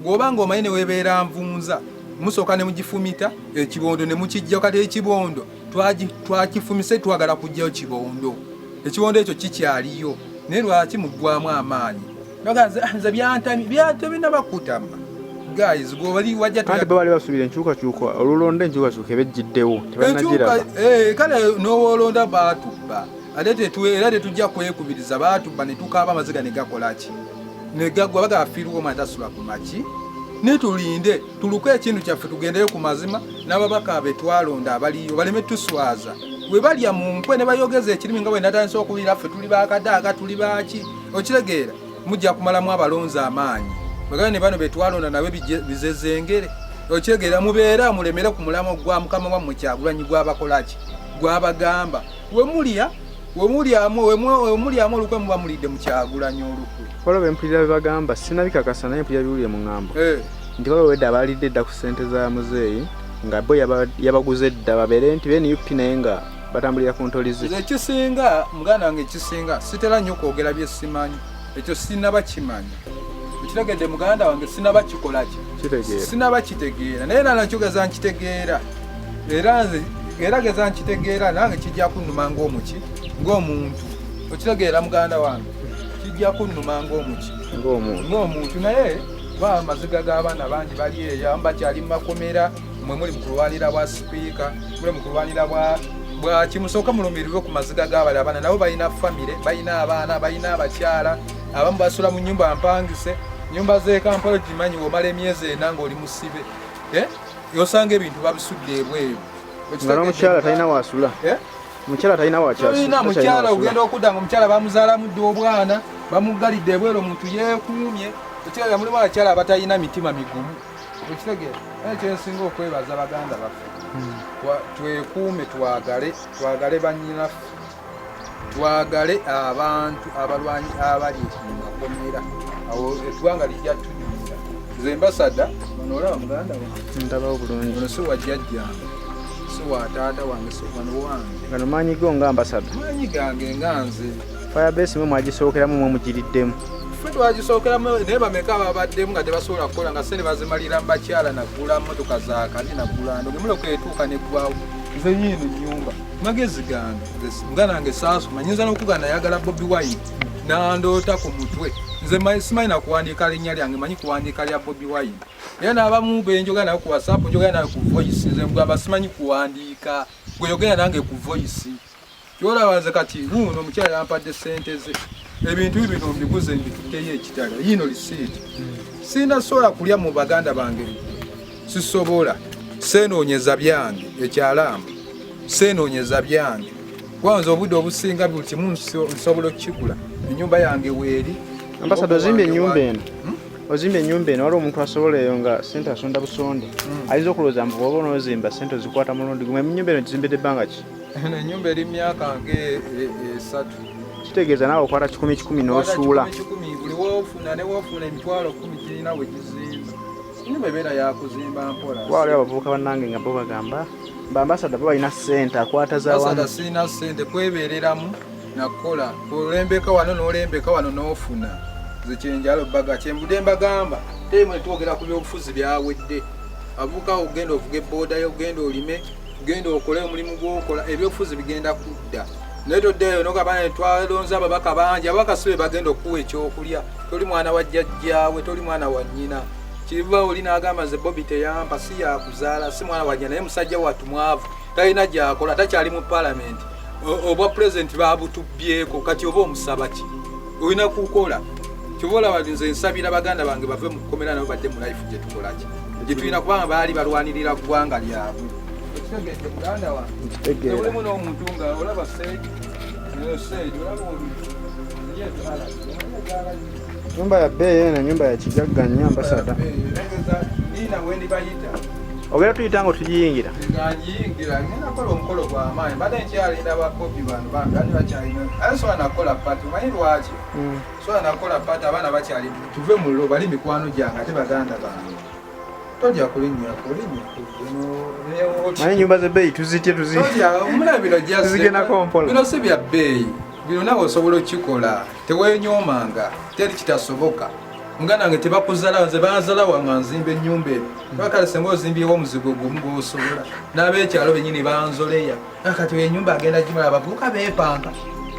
Gobanga omanyi webeera nvunza musooka ne mugifumita ekibondo ne mukijja kati ekibondo twakifumise twagala kujjayo kibondo ekibondo ekyo kikyaliyo naye lwaki muggwamu amaanyi nze byantamye nabakutama guys gobali wajja kandi bali basubira enkyukakyuka olulonda enkyukakyuka ebejjiddewo tebannagiraba kale n'owoolonda baatubba era tetujja kwekubiriza baatubba ne tukaaba amaziga ne gakolaki negagwa bagafiirwa omwana tasula ku maki netulinde tuluke ekintu kyaffe tugendeyo ku mazima n'ababaka be twalonda abaliyo baleme tuswaza we balya mu nkwe ne bayogeza ekirimi nga bwe natandise okubiira ffe tuli bakadaaga tuli baki okitegeera mujja kumalamu abalonzi amaanyi bagale ne bano be twalonda nawe bizezengere okitegeera mubeera mulemere ku mulamu gwa mukama wammwe Kyagulanyi gwabakolaki gwabagamba wemulyamu olukwe muba mulidde mu Kyagulanyi olukwe waliwo empulira bebagamba sinabikakasa naye empulira biwulire mu ŋŋambo nti waliwo edda abalidde edda ku ssente za muzeeyi nga bo yabaguze edda babeere nti benup naye nga batambulira ku ntolize ekisinga muganda wange ekisinga sitera nnyo okwogera bye simanyi ekyo sinaba kimanyi ekitegedde muganda wange sinaba kikolaki sinaba kitegeera naye era nakyogeza nkitegeera era geza nkitegeera nange kijja kunnuma ng'omuntu okitegeera muganda wange kijja kunnuma ng'omuntu naye ba amaziga g'abaana bangi bali eyo bakyali mu makomera mwe muli mu kulwanira bwa sipiika muli mu kulwanira bwa kimusooka mulumirirwe ku maziga g'abali abaana nabo balina famire balina abaana balina abakyala abamu basula mu nnyumba mpangise nnyumba z'e Kampala gimanyi womala emyezi ena ng'oli musibe osanga ebintu babisudde ebweru omukyala talina wasula mukyala talina wakyasula mukyala ogenda okudda nga omukyala bamuzaalamu dde obwana bamugalidde ebweru omuntu yeekuumye ekitegeera mulimu abakyala abatalina mitima migumu ekitegeera ekyensinga okwebaza baganda baffe twekuume twagale bannyinaffe twagale abantu abalwanyi abali mu makomera awo eggwanga lijja tunyumira nze mbasada bano olaba muganda wange ndabawo bulungi ono si wajjajjange si wa taata wange si wano wange gano maanyi go nga ambasada maanyi gange nga nze firebase mwe mwagisookeramu mwe mugiriddemu ffe twagisookeramu naye bameka ababaddemu nga tebasobola kukola nga sente bazimalira mu bakyala nagula motoka za kani nagula ndo gemuloka etuuka neggwawo nze nyiino nnyumba magezi gange muganda wange saasoma nyinza n'okugana yagala Bobi Wine nandoota ku mutwe nze simanyi nakuwandiika linnya lyange manyi kuwandiika lya Bobi Wine naye n'abamu benjogera nawe ku WhatsApp njogera nawe ku voice nze mugamba simanyi kuwandiika gweyogera nange ku voice kyolaba nze kati uno omukyala yampadde ssente ze ebintu bino mbiguze mbitutteyo ekitala yino lisiiti sinasobola kulya mu baganda bange sisobola senoonyeza byange ekyalamba senoonyeza byange kwanza obudde obusinga buli kimu nsobola okukigula ennyumba yange weeri ambasada ozimbye ennyumba eno ozimba ennyumba eno waliwo omuntu asobola eyo nga ssente asonda busonde ayinza okulowooza mbu bwoba onoozimba ssente ozikwata mulundi gumu ennyumba eno gizimbedde ebbanga ki ennyumba eri myaka nge 3 kitegeeza naawe okwata 10 n'osuula buli woofuna ne woofuna emitwalo 10 kirina we gizimba ennyumba ebeera yakuzimba mpola waliwo abavubuka bannange nga bo bagamba baambasada bo balina ssente akwata zawamu sirina ssente kwebeereramu nakola olembeka wano n'olembeka wano n'ofuna zekyenjalo baga kyembudde mbagamba temwe twogera ku byobufuzi byawedde avuka ogenda ovuga ebooda yo ogenda olime ogenda okole omulimu gwokola ebyobufuzi bigenda kudda naye toddeyo nogabana twalonza ababaka bangi ababaka sibe bagenda okuwa ekyokulya toli mwana wa jjajjaawe toli mwana wa nnyina kiva oli n'agamba ze Bobi teyampa si yakuzaala si mwana wa nnyina naye musajja wattu mwavu talina gyakola takyali mu palamenti obwa pulezidenti babutubbyeko kati oba omusaba ki olina kukola kibola balinze nsabira baganda bange bave mu kukomera nabo badde mu life gye tukolaki gye tulina kubanga baali balwanirira ggwanga lyabwe ekitegedde muganda wange olimu n'omuntu nga olaba Saidi olaba nyumba ya bbeeyi eno nyumba ya kigagga nnyo ambasada nina wendi bayita ogera tuyita nga otugiyingira nga ngiyingira ngenakola omukolo gw'amaanyi mbadde nkyalinda bakopi bano bani bakyalina aye sola nakola pati omanyi lwaki sola nakola pati abaana bakyali tuve mu lulo bali mikwano gyange ate baganda bange tojja kulinnyako manyi nyumba z'ebbeeyi tuzitye omulabiro tuzigendako mpola bino si bya bbeeyi bino nawe osobola okukikola tewenyomanga teri kitasoboka muganda wange tebakuzala nze banzala wanga nzimba ennyumba eyo bakale senga ozimbyewo omuzigo gumu gwosobola n'abeekyalo bennyini banzoleya kati ennyumba agenda gimala abavubuka beepanga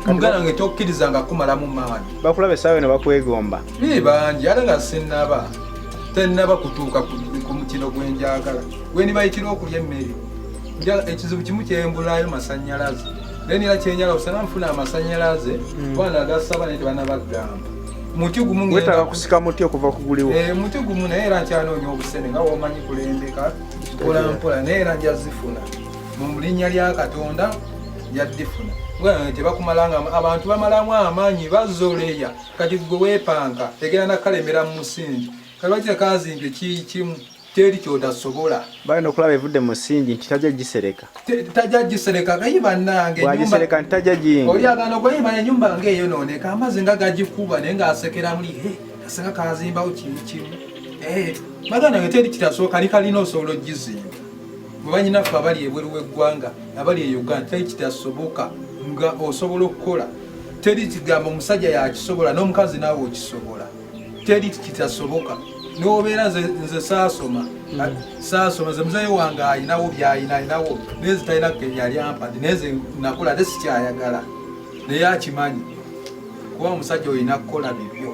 muganda wange tokkirizanga kumalamu maanyi bakulaba essaawa ne bakwegomba bangi ate nga tennaba kutuuka ku kino gwenjagala gwendi bayitira okulya emmere ekizibu kimu kyembulayo masannyalaze naye nira kyenjala osanga nfuna amasannyalaze bwana agasaba naye tebanabagamba muti gumu wetaaga kusika muti okuva kuguliwo muti gumu naye era nkyanoonya obusene nga womanyi kulembeka mpolampola naye era njazifuna mu linnya lya Katonda njaddifuna tebakumalanga abantu bamalamu amaanyi bazoleya kati gwe weepanga egenda nakalemera mu musingi kati lwaki akazimbye kimu teri kyotasobola balina okulaba evudde mu musingi nti tajja gisereka tajja gisereka gayi bannange wagisereka nti tajja giyinga oli agenda okuyimba ennyumba ngaeyonooneka amazzi nga gagikuba naye ng'asekera muli asenga kazimbawo kimu baganda nge teri kitasooka kalina osobola ogizimba bwe banyinaffe abali ebweru w'eggwanga abali e Uganda teri kitasoboka nga osobola okukola teri kigamba omusajja yakisobola n'omukazi naawe okisobola teri kitasoboka n'obeera nze saasoma ze muzaye wange ayinawo byayinaayinawo naye zitalina yali ampadi naye ze nakola ate sikyayagala naye akimanyi kuba omusajja olina kukola bibyo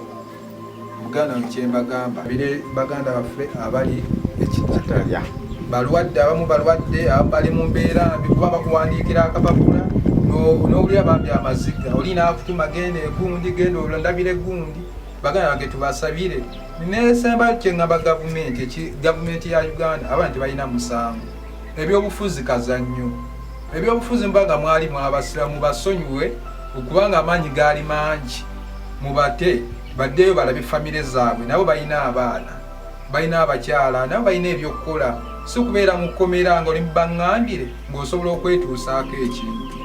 muganda kyembagamba bire baganda baffe abali ekitalya balwadde abamu balwadde abali mu mbeera mbi kuba bakuwandiikira akapapula n'owulira bambi amaziga olina akutuma genda egundi genda olondabira egundi baganda bange tubasabire nesemba kyengamba gavumenti ya Uganda abantu tebalina musango ebyobufuzi kazannyo ebyobufuzi mbaga mwali mwabasiramu basonyiwe okubanga amaanyi gaali mangi mubate baddeyo balabe famire zaabwe nabo balina abaana balina abakyala nabo balina ebyokukola si kubeera mu kkomera nga oli mubaŋŋambire ng'osobola okwetuusaako ekintu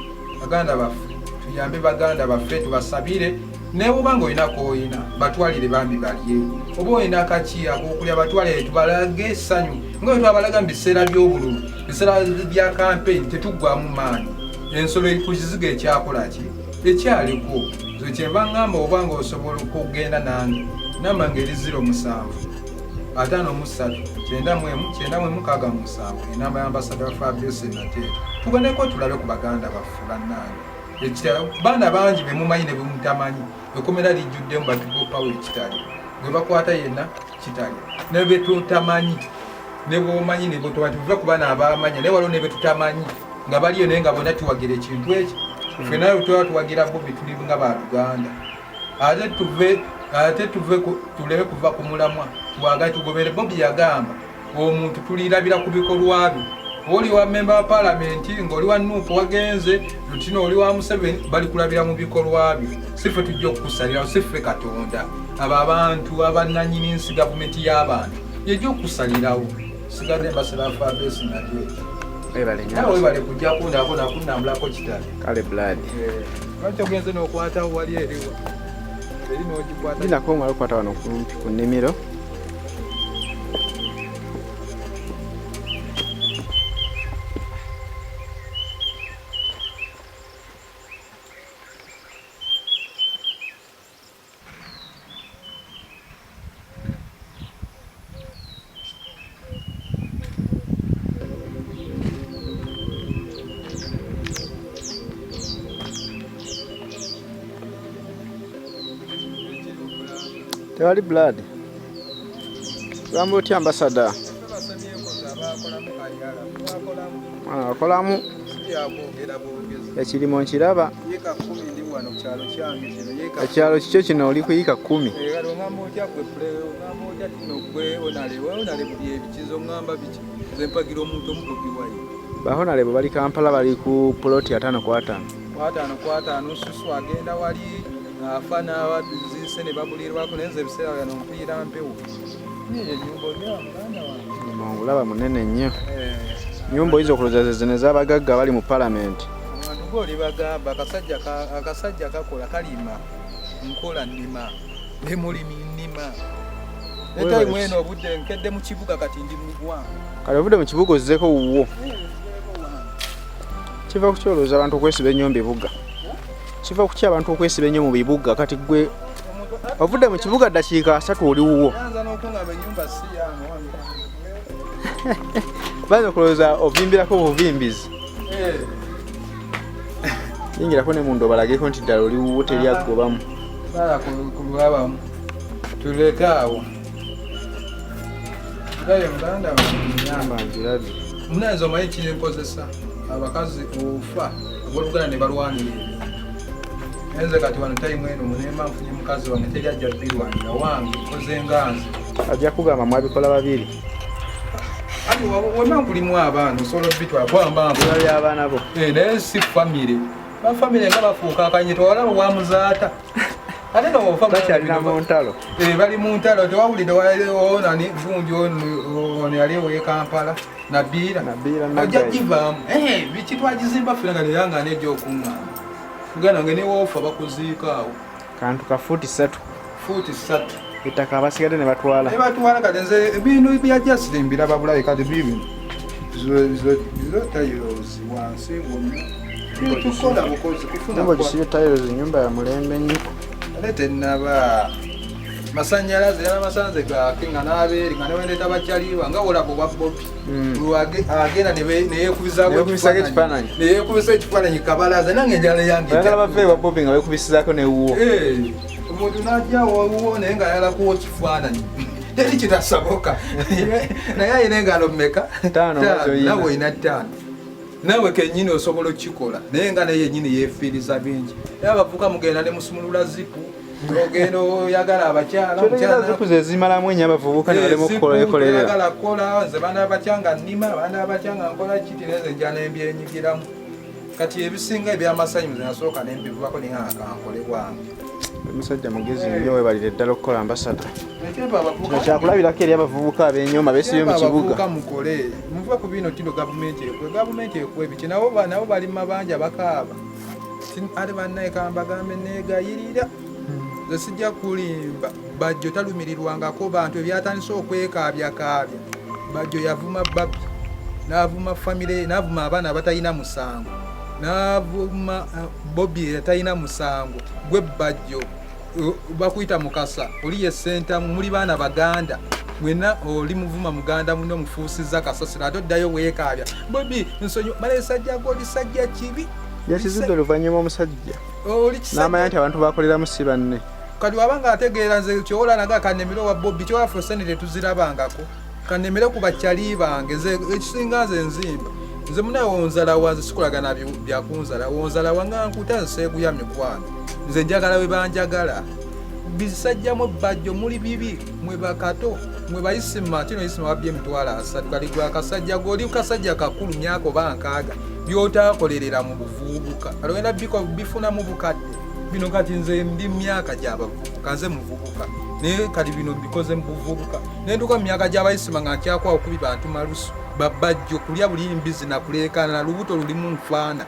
baganda baffe tuyambe baganda baffe tubasabire naye bwobanga olina koyina batwalire bambi balye oba olina akaki akokulya batwalire tubalage essanyu nga twabalaga mu biseera by'obululu biseera bya kampeyini tetuggwamu maanyi ensolo eri ku kizigo ekyakolaki ekyaliko kyenva ŋŋamba obanga osobola okugenda nange namba ngeri 07 53 961 enamba y'ambasada wa Fabio Senateri tugendeko tulabe ku baganda baffe bannange baana bangi bemumanyi ne bemutamanyi ekomera lijjuddemu batugopawo ekitali bwe bakwata yenna kitali ne betutamanyi ne bwomanyi ne bwetubatuva ku baana abamanya naye waliwo ne betutamanyi nga baliyo naye nga bonna tuwagira ekintu ekyo ffe nawe tuba tuwagira bobi tuli nga baluganda ate tuve tuleme kuva ku mulamwa twagala tugobere bobi yagamba omuntu tulirabira ku bikolwa bye oli wa memba wa palamenti ng'oli wa Nuupu wagenze lutino oli wa Museveni bali kulabira mu bikolwa byo siffe tujja okukusalirawo siffe Katonda abo abantu abannannyini nsi gavumenti y'abantu yejja okukusalirawo sigadde mbasala Fabio Senateri nawe webale kujja kundako nakunambulako kitale kale blood lwaki ogenze n'okwatawo wali eriwa eri n'ogikwata dinako omala okukwata wano kumpi ku nnimiro tewali blood gamba otya ambasada akolamu ekirimo nkiraba ekyalo kikyo kino oli kuyika 10 bahonale bwe bali Kampala bali ku ploti 5/5 susu agenda wali afana abazise ne babulirwako nenze ebiseera byano mpulira mpewo niyo nyumba olya mongulaba munene nnyo nyumba hizo kuloza zene z'abagagga bali mu palamenti abantu goli bagamba akasajja kakola kalima nkola nnima ne mulimi nnima etai mweno obudde nkedde mu kibuga kati ndi mugwa kale obudde mu kibuga ozzeeko wuwo kiva kukyoloza abantu okwesiba ennyo mu bibuga kiva kuki abantu okwesiba ennyo mu bibuga kati gwe ovudde mu kibuga ddakiika 3 oliwo baza okulowooza ovimbirako buvimbizi yingirako ne mundu obalageko nti ddala oliwo teryagobamu bala kulwabamu tuleke awo gaye muganda njirabi munanza omanyi kinenkozesa abakazi ofa aboluganda ne balwanira enze kati wano tayimu eno munemba nfunye mukazi wange teri ajja birwanira wange nkoze nganzi ajja kugamba mwabikola babiri ati wema nkulimu abaana osobola obitwala bwambambu abaana bo naye si famire bafamire nga bafuuka akanyito walaba wamuzaata ate bakyalina mu ntalo bali mu ntalo tewawulire wonani gundi ono yali ewe Kampala nabiira ojja givaamu biki twagizimba ffe nga neranga nejyokuŋŋaana uganda nge newofa bakuziika awo kantu ka fuuti 3 ettaka abasigadde ne batwala kati nze ebintu byajja sirimbiraba bulabi kati bibi zo tayirozi wansi tukola bukozi kufuna gisiyo tayirozi nyumba ya mulembe nnyo tenaba masanyalaze yana masanze gake nga nabeeri nga newendeta bakyaliwa nga olabo bwa Bobby agenda neyekubisa ekifaananyi kabalaza nange enjala yange baffe bwa Bobby nga bekubisizaako newuwo omuntu najjawo wuwo naye nga ayala kuwo kifaananyi teri kitasaboka naye ayina engalo mmeka nawe oyina 5 nawe kenyini osobola okukikola naye nga naye yenyini yefiiriza bingi naye abavuka mugenda ne musumulula zipu ogenda oyagala abakyala zipu ze zimalamu ennyo abavubuka ne balema okukola kola nze baana abakyanga nnima baana abakyanga nkola kiti neze njala embyenyigiramu kati ebisinga ebyamasanyu nze nasooka nembivubako naye akankole bwange omusajja mugezi nnyo webalire ddala okukola ambasada kyakulabirako eri abavubuka ab'enyoma beesibye mu kibuga mukole muve ku bino tino gavumenti ekwe biki nabo bali mabanja bakaaba ate bannaye kambagambe negayirira nze sijja kulimba bajjo talumirirwangako bantu ebyatandise okwekaabya bajjo yavuma Bobby n'avuma famire n'avuma abaana abatalina musango n'avuma Bobby atalina musango gwe bajjo bakuyita Mukasa oli ye sentamu muli baana baganda mwena oli muvuma muganda muno mufuusiza kasasira ate oddayo weekaabya Bobby nsonyi mala sajja goli sajja kibi yakizidde oluvannyuma omusajja n'amanya nti abantu bakoleramu si banne kati wabanga ategeera nze kyowola naga kannemere wa Bobby kyowaffe sene tetuzirabangako kannemere ku bakyali bange ekisinga nze nzimba nze munaye wonzala wanze sikulagana byakunzala wonzala wanga nkuta nseeguya mikwano nze njagala we banjagala bisajjamu bajjo muli bibi mwe bakato mwe bayisima kino yisima wabye emitwalo 3 kali gwa kasajja goli kasajja kakulu myako bankaaga byotaakolerera mu buvubuka alwenda bifuna mu bukadde bino kati nze ndi myaka gy'abavubuka nze muvubuka naye kati bino bikoze mu buvubuka nenduka mu myaka gy'abayisima nga nkyakwawo kubi bantu malusu babajjo kulya buli mbizi nakuleekaana na lubuto lulimu nfaana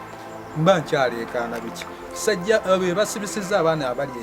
mba nkyaleekaana biki sajja basibisiza abaana abali